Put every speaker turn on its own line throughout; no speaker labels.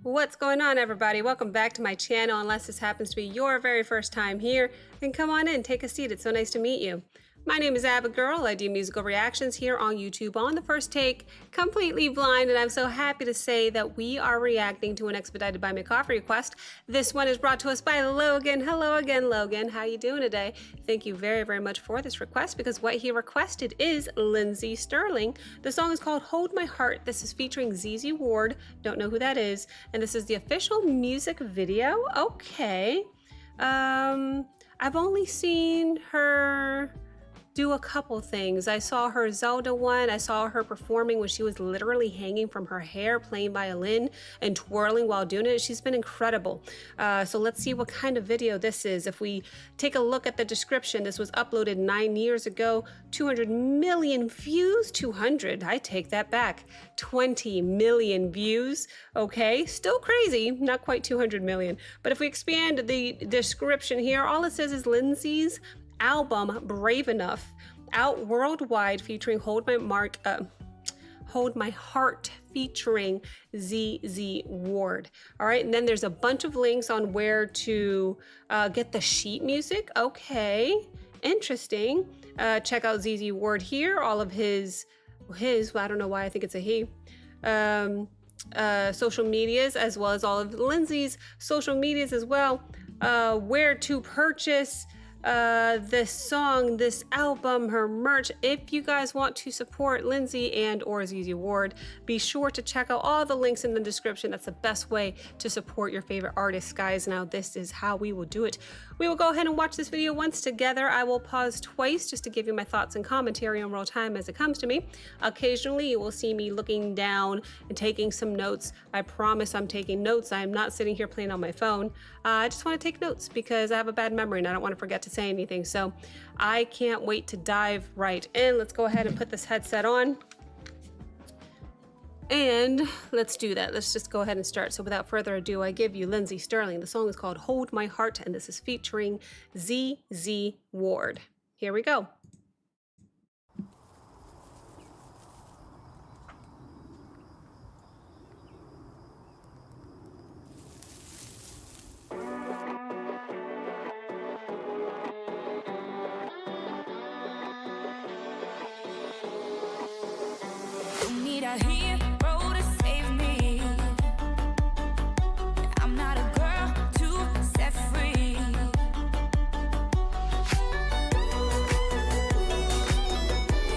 What's going on, everybody? Welcome back to my channel. Unless this happens to be your very first time here, then come on in, take a seat. It's so nice to meet you. My name is Abigail. I do musical reactions here on YouTube on the first take, completely blind, and I'm so happy to say that we are reacting to an expedited Buy Me Coffee request. This one is brought to us by Logan. Hello again, Logan. How you doing today? Thank you very, very much for this request, because what he requested is Lindsey Stirling. The song is called Hold My Heart. This is featuring ZZ Ward. Don't know who that is. And this is the official music video. Okay. I've only seen her do a couple things. I saw her Zelda one. I saw her performing when she was literally hanging from her hair, playing violin and twirling while doing it. She's been incredible. So let's see what kind of video this is. If we take a look at the description, this was uploaded 9 years ago. 200 million views. 200, I take that back. 20 million views. Okay, still crazy. Not quite 200 million. But if we expand the description here, all it says is Lindsey's album Brave Enough, out worldwide, featuring Hold My Heart featuring ZZ Ward. All right, and then there's a bunch of links on where to get the sheet music. Okay, interesting. Check out ZZ Ward here, all of his well, I don't know why I think it's a he, social medias, as well as all of Lindsey's social medias as well, where to purchase this song, this album, her merch. If you guys want to support Lindsey and or ZZ Ward, be sure to check out all the links in the description. That's the best way to support your favorite artists, guys. Now this is how we will do it. We will go ahead and watch this video once together. I will pause twice just to give you my thoughts and commentary in real time as it comes to me. Occasionally you will see me looking down and taking some notes. I promise I'm taking notes. I am not sitting here playing on my phone. I just want to take notes because I have a bad memory and I don't want to forget to say anything. So I can't wait to dive right in. Let's go ahead and put this headset on. And let's do that. Let's just go ahead and start. So without further ado, I give you Lindsey Stirling. The song is called Hold My Heart, and this is featuring ZZ Ward. Here we go.
Don't need a hero to save me. I'm not a girl to set free.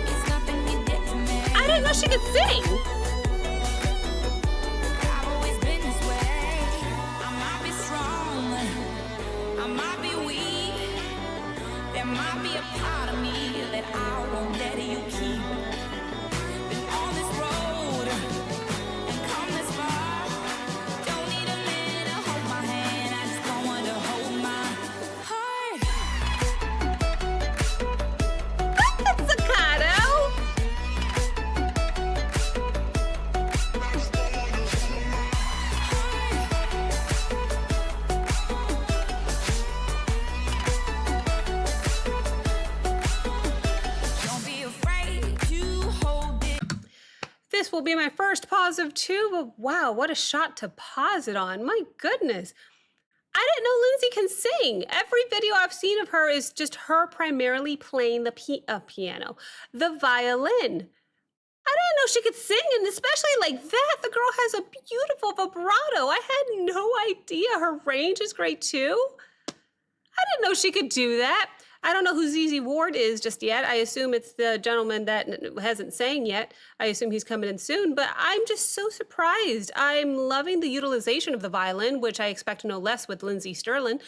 It's nothing you did to me.
I didn't know she could sing.
I've always been this way. I might be strong, I might be weak. There might be a part of me that I won't let you keep.
This will be my first pause of 2, but wow, what a shot to pause it on. My goodness. I didn't know Lindsey can sing. Every video I've seen of her is just her primarily playing the piano, the violin. I didn't know she could sing, and especially like that. The girl has a beautiful vibrato. I had no idea. Her range is great too. I didn't know she could do that. I don't know who ZZ Ward is just yet. I assume it's the gentleman that hasn't sang yet. I assume he's coming in soon, but I'm just so surprised. I'm loving the utilization of the violin, which I expect no less with Lindsey Stirling.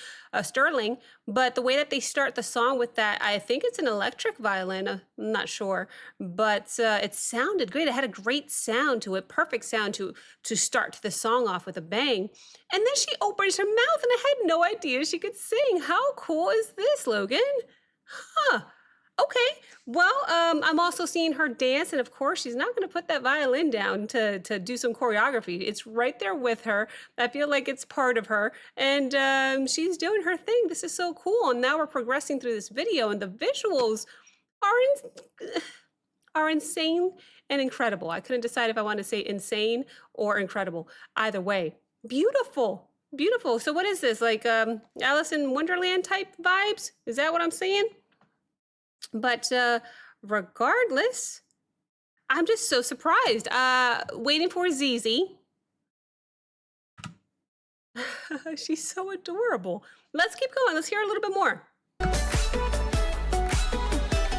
But the way that they start the song with that, I think it's an electric violin. I'm not sure, but it sounded great. It had a great sound to it, perfect sound to start the song off with a bang. And then she opens her mouth, and I had no idea she could sing. How cool is this, Logan? Huh. Okay. Well, I'm also seeing her dance, and of course, she's not going to put that violin down to do some choreography. It's right there with her. I feel like it's part of her, and she's doing her thing. This is so cool. And now we're progressing through this video, and the visuals are insane and incredible. I couldn't decide if I want to say insane or incredible. Either way, Beautiful. Beautiful. So what is this? Like Alice in Wonderland type vibes? Is that what I'm saying? But regardless, I'm just so surprised. Waiting for Zizi. She's so adorable. Let's keep going. Let's hear a little bit more.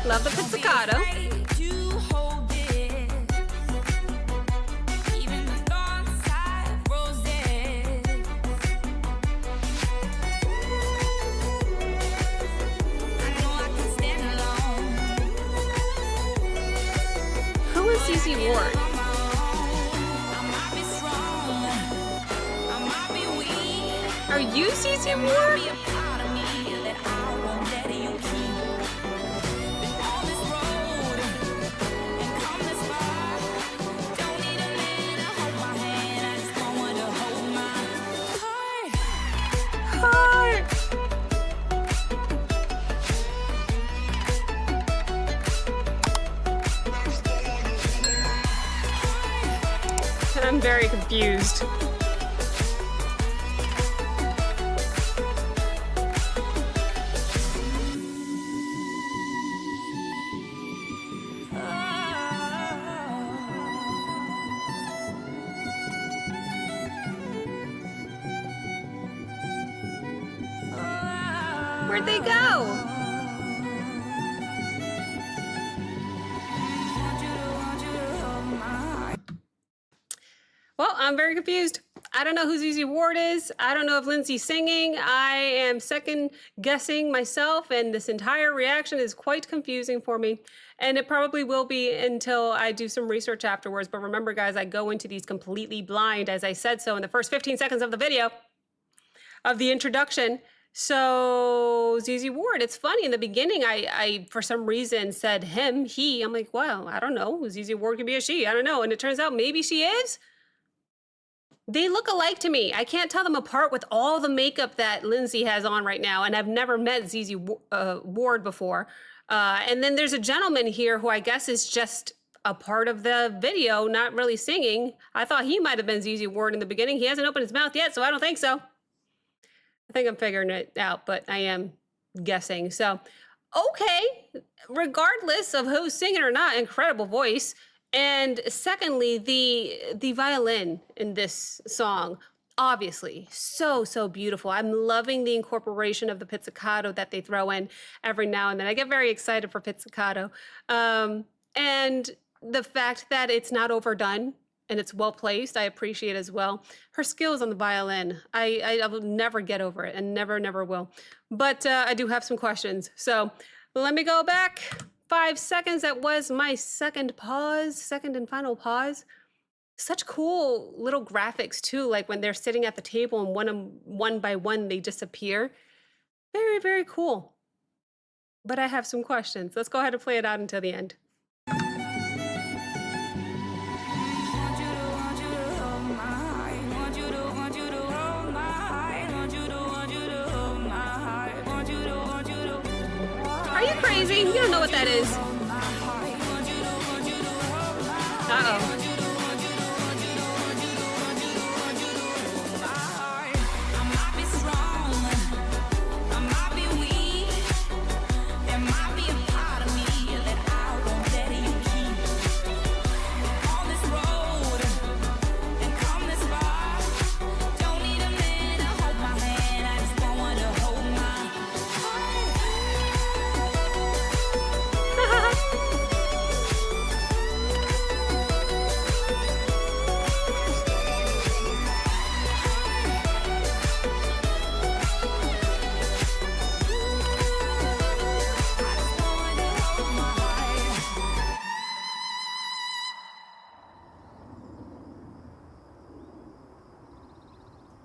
Love the pizzicato. Who is Zizi Ward? Are you Zizi Ward? I'm very confused. Where'd they go? Well, I'm very confused. I don't know who Zizi Ward is. I don't know if Lindsey's singing. I am second guessing myself, and this entire reaction is quite confusing for me. And it probably will be until I do some research afterwards. But remember, guys, I go into these completely blind, as I said so in the first 15 seconds of the video, of the introduction. So Zizi Ward, it's funny, in the beginning, I for some reason said him, he. I'm like, well, I don't know. Zizi Ward could be a she. I don't know. And it turns out maybe she is. They look alike to me. I can't tell them apart with all the makeup that Lindsey has on right now, and I've never met Zizi Ward before. And then there's a gentleman here who I guess is just a part of the video, not really singing. I thought he might have been Zizi Ward in the beginning. He hasn't opened his mouth yet, so I don't think so. I think I'm figuring it out, but I am guessing. So, okay, regardless of who's singing or not, incredible voice. And secondly, the violin in this song, obviously, so beautiful. I'm loving the incorporation of the pizzicato that they throw in every now and then. I get very excited for pizzicato. And the fact that it's not overdone and it's well placed, I appreciate as well. Her skills on the violin, I will never get over it, and never will. But I do have some questions. So let me go back 5 seconds. That was my second and final pause. Such cool little graphics too, like when they're sitting at the table and one by one they disappear. Very cool. But I have some questions. Let's go ahead and play it out until the end. Are you crazy? You don't know what that is. Uh-oh.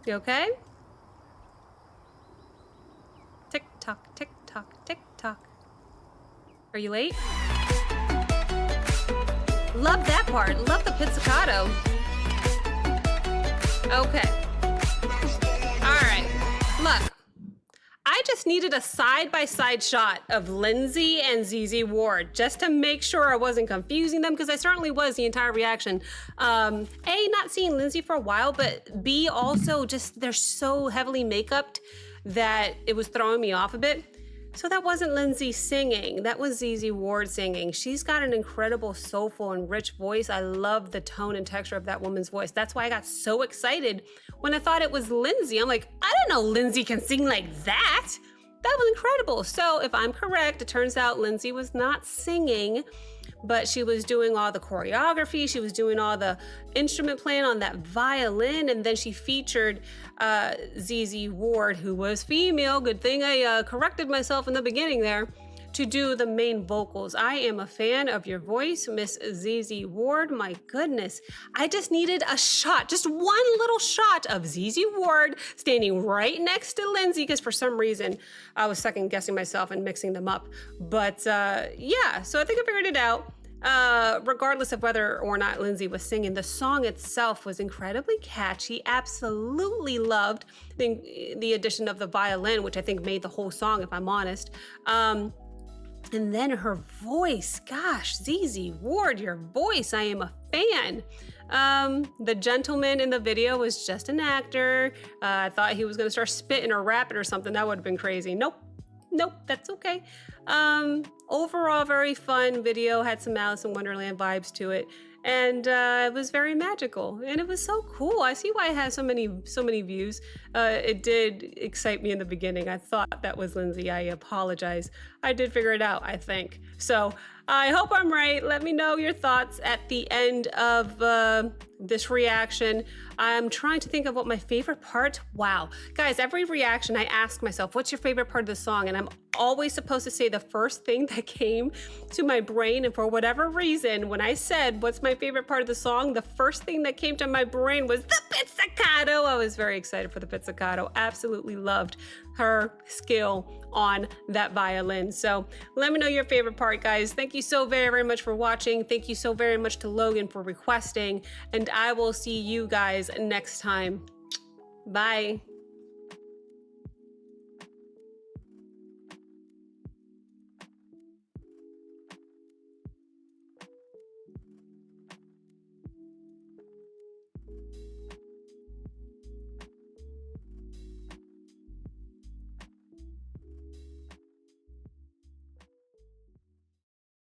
You okay? Tick tock, tick tock, tick tock. Are you late? Love that part. Love the pizzicato. Okay. All right. Look, I just needed a side-by-side shot of Lindsey and ZZ Ward just to make sure I wasn't confusing them, because I certainly was the entire reaction. A, not seeing Lindsey for a while, but B, also just they're so heavily make-upped that it was throwing me off a bit. So that wasn't Lindsey singing, that was ZZ Ward singing. She's got an incredible, soulful, and rich voice. I love the tone and texture of that woman's voice. That's why I got so excited when I thought it was Lindsey. I'm like, I didn't know Lindsey can sing like that. That was incredible. So if I'm correct, it turns out Lindsey was not singing, but she was doing all the choreography. She was doing all the instrument playing on that violin. And then she featured ZZ Ward, who was female. Good thing I corrected myself in the beginning there, to do the main vocals. I am a fan of your voice, Miss ZZ Ward. My goodness. I just needed a shot, just one little shot of ZZ Ward standing right next to Lindsey, because for some reason I was second guessing myself and mixing them up. But yeah, so I think I figured it out. Regardless of whether or not Lindsey was singing, the song itself was incredibly catchy. Absolutely loved the addition of the violin, which I think made the whole song, if I'm honest. And then her voice, gosh, ZZ Ward, your voice, I am a fan. The gentleman in the video was just an actor. I thought he was gonna start spitting or rapping or something. That would have been crazy. Nope, that's okay. Overall, very fun video, had some Alice in Wonderland vibes to it. And it was very magical, and it was so cool. I see why it has so many views. It did excite me in the beginning. I thought that was Lindsey. I apologize. I did figure it out, I think. So I hope I'm right. Let me know your thoughts at the end of this reaction. I'm trying to think of what my favorite part. Wow, guys, every reaction I ask myself, what's your favorite part of the song? And I'm always supposed to say the first thing that came to my brain. And for whatever reason, when I said, what's my favorite part of the song? The first thing that came to my brain was the pizzicato. I was very excited for the pizzicato. Absolutely loved her skill on that violin. So let me know your favorite part, guys. Thank you so very, very much for watching. Thank you so very much to Logan for requesting, and I will see you guys next time. Bye.